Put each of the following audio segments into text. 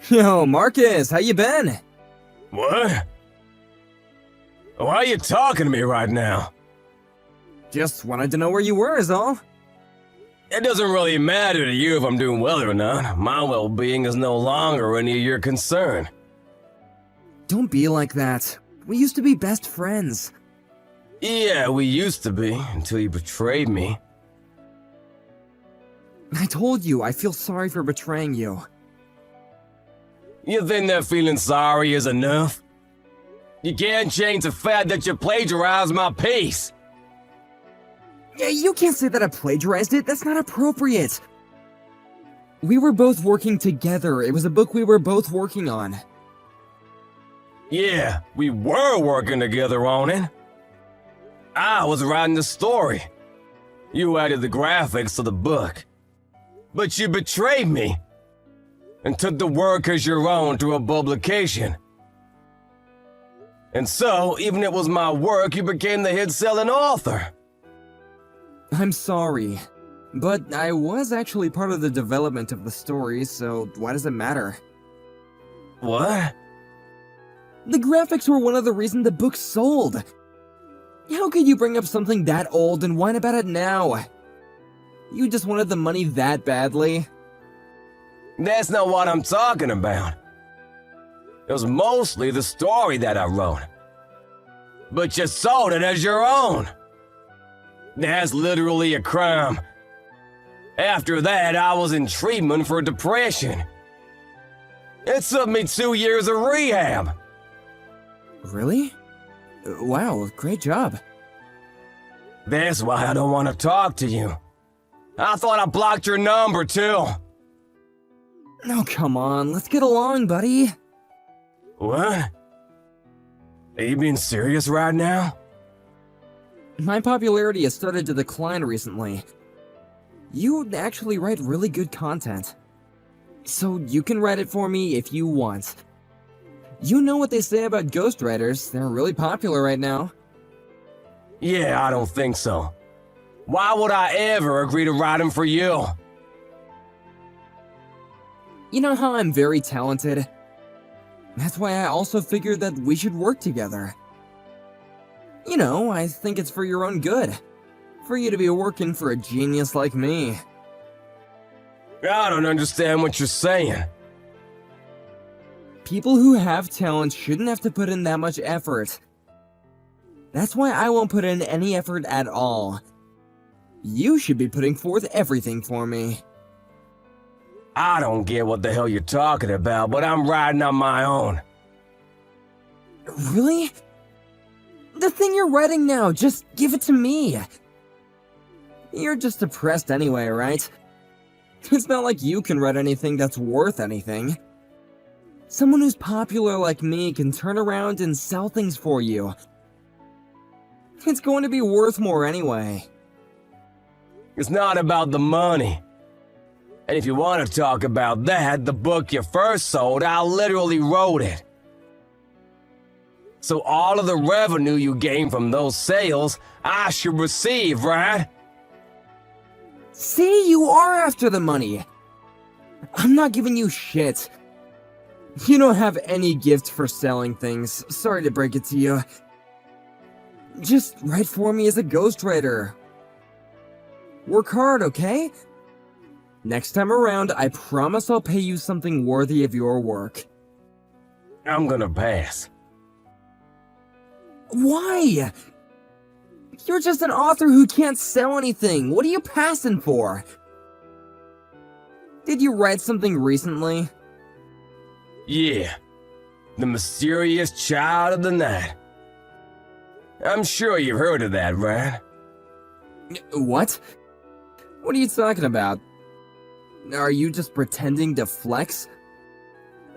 Yo, Marcus, how you been? What? Why are you talking to me right now? Just wanted to know where you were is all. It doesn't really matter to you if I'm doing well or not. My well-being is no longer any of your concern. Don't be like that. We used to be best friends. Yeah, we used to be, until you betrayed me. I told you, I feel sorry for betraying you. You think that feeling sorry is enough? You can't change the fact that you plagiarized my piece. Yeah, you can't say that I plagiarized it, that's not appropriate. We were both working together, it was a book we were both working on. Yeah, we were working together on it. I was writing the story. You added the graphics to the book. But you betrayed me and took the work as your own through a publication. And so, even if it was my work, you became the hit-selling author. I'm sorry, but I was actually part of the development of the story, so why does it matter? What? The graphics were one of the reasons the book sold. How could you bring up something that old and whine about it now? You just wanted the money that badly? That's not what I'm talking about. It was mostly the story that I wrote. But you sold it as your own. That's literally a crime. After that, I was in treatment for depression. It took me 2 years of rehab. Really? Wow, great job. That's why I don't want to talk to you. I thought I blocked your number too. Oh, come on, let's get along, buddy. What? Are you being serious right now? My popularity has started to decline recently. You actually write really good content. So you can write it for me if you want. You know what they say about ghostwriters, they're really popular right now. Yeah, I don't think so. Why would I ever agree to write them for you? You know how I'm very talented? That's why I also figured that we should work together. You know, I think it's for your own good. For you to be working for a genius like me. I don't understand what you're saying. People who have talent shouldn't have to put in that much effort. That's why I won't put in any effort at all. You should be putting forth everything for me. I don't get what the hell you're talking about, but I'm writing on my own. Really? The thing you're writing now, just give it to me. You're just depressed anyway, right? It's not like you can write anything that's worth anything. Someone who's popular like me can turn around and sell things for you. It's going to be worth more anyway. It's not about the money. And if you want to talk about that, the book you first sold, I literally wrote it. So all of the revenue you gain from those sales, I should receive, right? See, you are after the money. I'm not giving you shit. You don't have any gift for selling things, sorry to break it to you. Just write for me as a ghostwriter. Work hard, okay? Next time around, I promise I'll pay you something worthy of your work. I'm gonna pass. Why? You're just an author who can't sell anything. What are you passing for? Did you write something recently? Yeah. The Mysterious Child of the Night. I'm sure you've heard of that, right? What? What are you talking about? Are you just pretending to flex?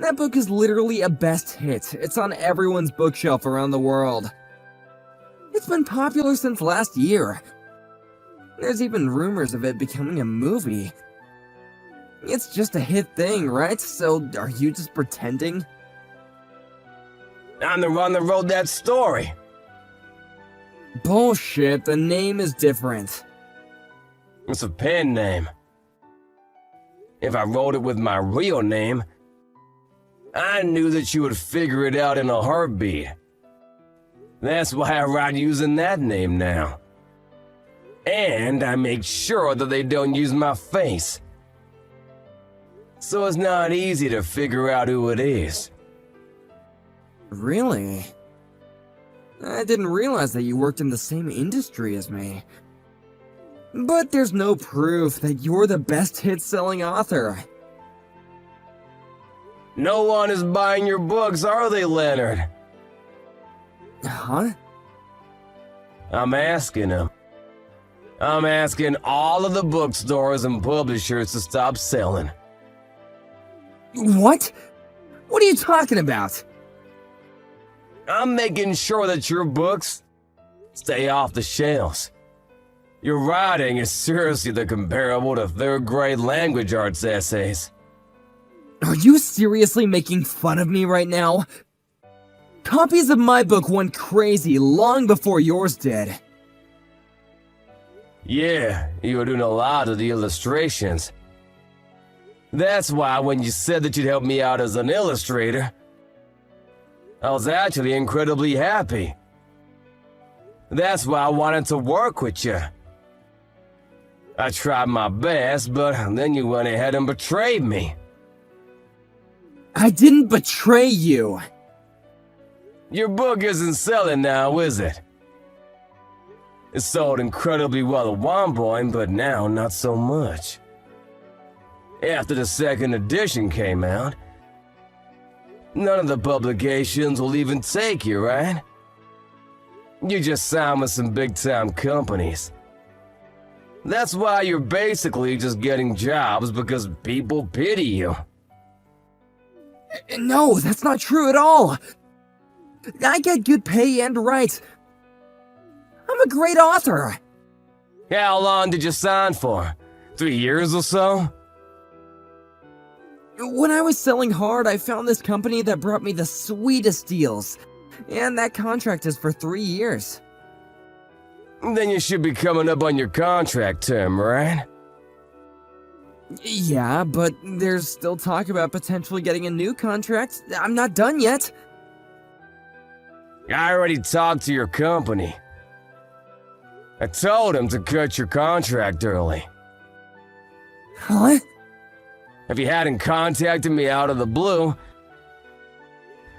That book is literally a best hit. It's on everyone's bookshelf around the world. It's been popular since last year. There's even rumors of it becoming a movie. It's just a hit thing, right? So, are you just pretending? I'm the one that wrote that story. Bullshit, the name is different. It's a pen name. If I wrote it with my real name, I knew that you would figure it out in a heartbeat. That's why I write using that name now. And I make sure that they don't use my face. So it's not easy to figure out who it is. Really? I didn't realize that you worked in the same industry as me. But there's no proof that you're the best hit-selling author. No one is buying your books, are they, Leonard? Huh? I'm asking them. I'm asking all of the bookstores and publishers to stop selling. What? What are you talking about? I'm making sure that your books stay off the shelves. Your writing is seriously the comparable to third-grade language arts essays. Are you seriously making fun of me right now? Copies of my book went crazy long before yours did. Yeah, you were doing a lot of the illustrations. That's why when you said that you'd help me out as an illustrator, I was actually incredibly happy. That's why I wanted to work with you. I tried my best, but then you went ahead and betrayed me. I didn't betray you. Your book isn't selling now, is it? It sold incredibly well at one point, but now not so much. After the second edition came out, none of the publications will even take you, right? You just signed with some big-time companies. That's why you're basically just getting jobs because people pity you. No, that's not true at all. I get good pay and rights. I'm a great author. How long did you sign for? 3 years or so? When I was selling hard, I found this company that brought me the sweetest deals. And that contract is for 3 years. Then you should be coming up on your contract term, right? Yeah, but there's still talk about potentially getting a new contract. I'm not done yet. I already talked to your company. I told them to cut your contract early. Huh? If you hadn't contacted me out of the blue,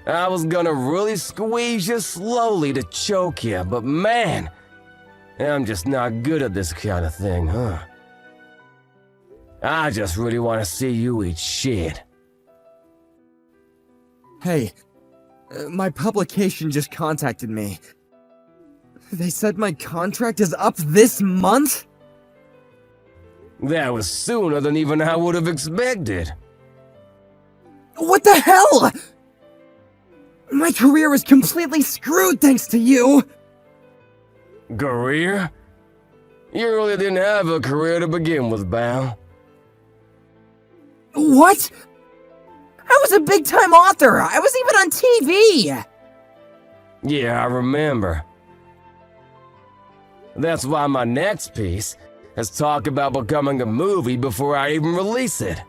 I was gonna really squeeze you slowly to choke you, but man, I'm just not good at this kind of thing, huh? I just really want to see you eat shit. Hey, my publication just contacted me. They said my contract is up this month? That was sooner than even I would have expected. What the hell? My career is completely screwed thanks to you! Career? You really didn't have a career to begin with, Bao. What? I was a big-time author! I was even on TV! Yeah, I remember. That's why my next piece has talked about becoming a movie before I even release it.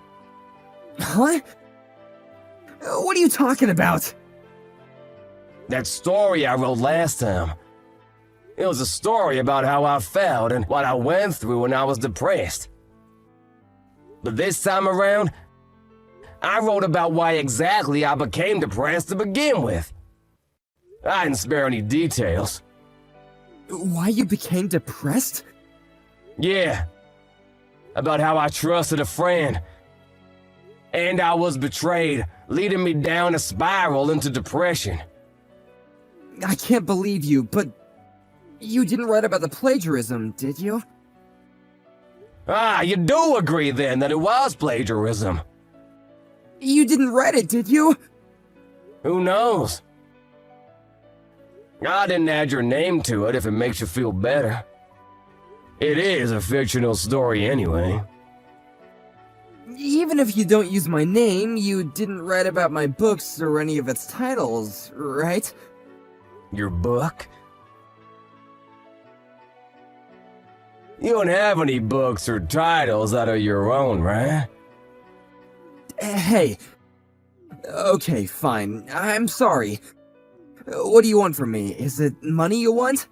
Huh? What are you talking about? That story I wrote last time. It was a story about how I felt and what I went through when I was depressed. But this time around, I wrote about why exactly I became depressed to begin with. I didn't spare any details. Why you became depressed? Yeah. About how I trusted a friend. And I was betrayed, leading me down a spiral into depression. I can't believe you, but you didn't write about the plagiarism, did you? Ah, you do agree then that it was plagiarism. You didn't write it, did you? Who knows? I didn't add your name to it if it makes you feel better. It is a fictional story anyway. Even if you don't use my name, you didn't write about my books or any of its titles, right? Your book? You don't have any books or titles that are your own, right? Hey, Okay, fine. I'm sorry. What do you want from me? Is it money you want?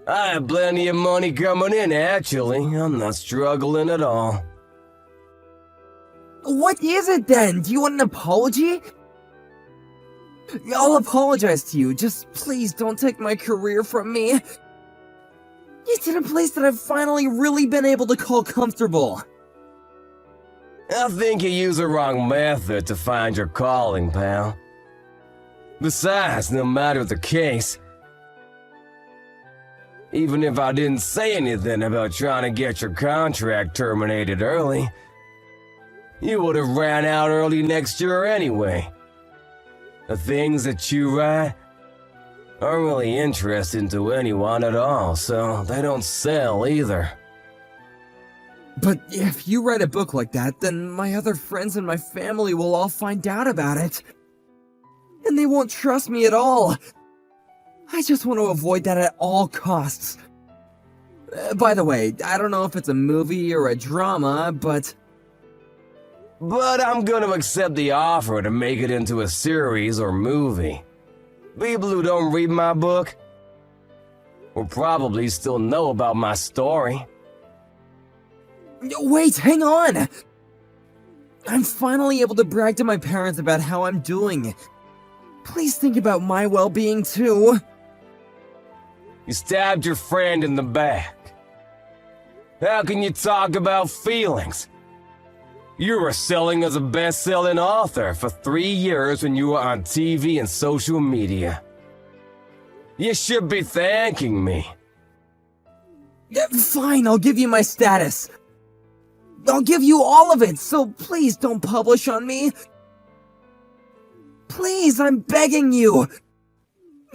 I have plenty of money coming in, actually. I'm not struggling at all. What is it then? Do you want an apology? I'll apologize to you. Just please don't take my career from me. It's in a place that I've finally really been able to call comfortable. I think you use the wrong method to find your calling, pal. Besides, no matter the case, even if I didn't say anything about trying to get your contract terminated early, you would have ran out early next year anyway. The things that you write aren't really interesting to anyone at all, so they don't sell either. But if you write a book like that, then my other friends and my family will all find out about it. And they won't trust me at all. I just want to avoid that at all costs. By the way, I don't know if it's a movie or a drama, but I'm gonna accept the offer to make it into a series or movie. People who don't read my book will probably still know about my story. Wait, hang on! I'm finally able to brag to my parents about how I'm doing. Please think about my well-being too. You stabbed your friend in the back. How can you talk about feelings? You were selling as a best-selling author for 3 years when you were on TV and social media. You should be thanking me. Fine, I'll give you my status. I'll give you all of it, so please don't publish on me. Please, I'm begging you.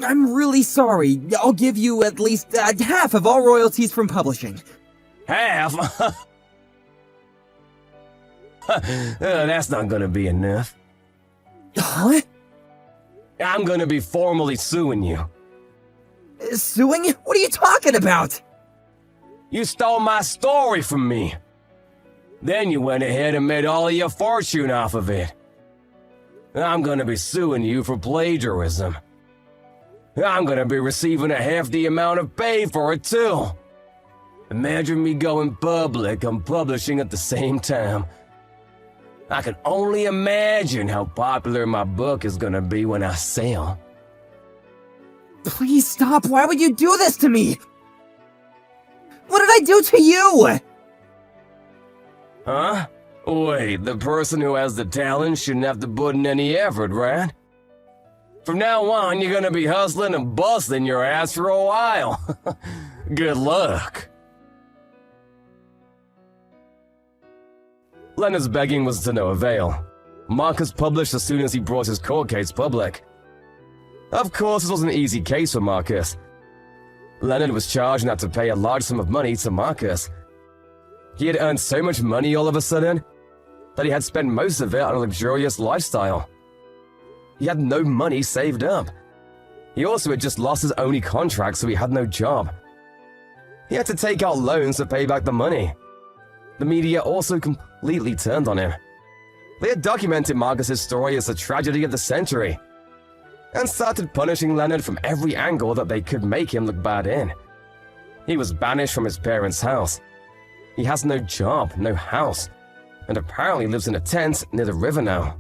I'm really sorry. I'll give you at least half of all royalties from publishing. Half? That's not gonna be enough. Huh? I'm gonna be formally suing you. Suing? What are you talking about? You stole my story from me. Then you went ahead and made all of your fortune off of it. I'm gonna be suing you for plagiarism. I'm gonna be receiving a hefty amount of pay for it too. Imagine me going public and publishing at the same time. I can only imagine how popular my book is gonna be when I sell. Please stop. Why would you do this to me? What did I do to you? Huh? Wait, the person who has the talent shouldn't have to put in any effort, right? From now on, you're gonna be hustling and busting your ass for a while. Good luck. Leonard's begging was to no avail. Marcus published as soon as he brought his court case public. Of course, this was an easy case for Marcus. Leonard was charged not to pay a large sum of money to Marcus. He had earned so much money all of a sudden that he had spent most of it on a luxurious lifestyle. He had no money saved up. He also had just lost his only contract, so he had no job. He had to take out loans to pay back the money. The media also completely turned on him. They had documented Marcus's story as the tragedy of the century, and started punishing Leonard from every angle that they could make him look bad in. He was banished from his parents' house. He has no job, no house, and apparently lives in a tent near the river now.